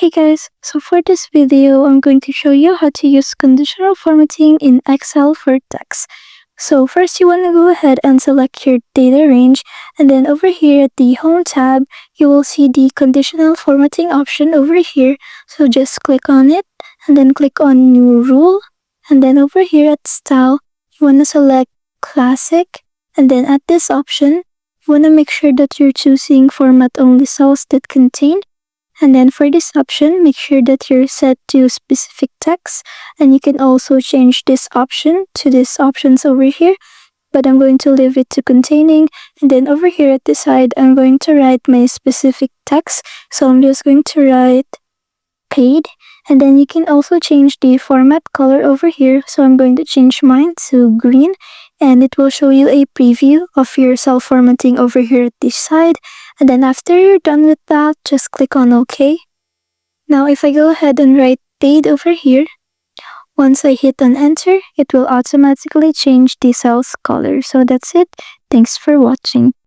Hey guys, so for this video, I'm going to show you how to use conditional formatting in Excel for text. So first you want to go ahead and select your data range, and then over here at the Home tab, you will see the conditional formatting option over here. So just click on it, and then click on New Rule, and then over here at Style, you want to select Classic, and then at this option, you want to make sure that you're choosing Format Only Cells that contain. And then for this option, make sure that you're set to specific text, and you can also change this option to these options over here, but I'm going to leave it to containing. And then over here at the side, I'm going to write my specific text. So I'm just going to write paid, and then you can also change the format color over here. So I'm going to change mine to green, and it will show you a preview of your cell formatting over here at this side. And then after you're done with that, just click on OK. Now if I go ahead and write paid over here, once I hit on enter, it will automatically change the cell's color. So that's it. Thanks for watching.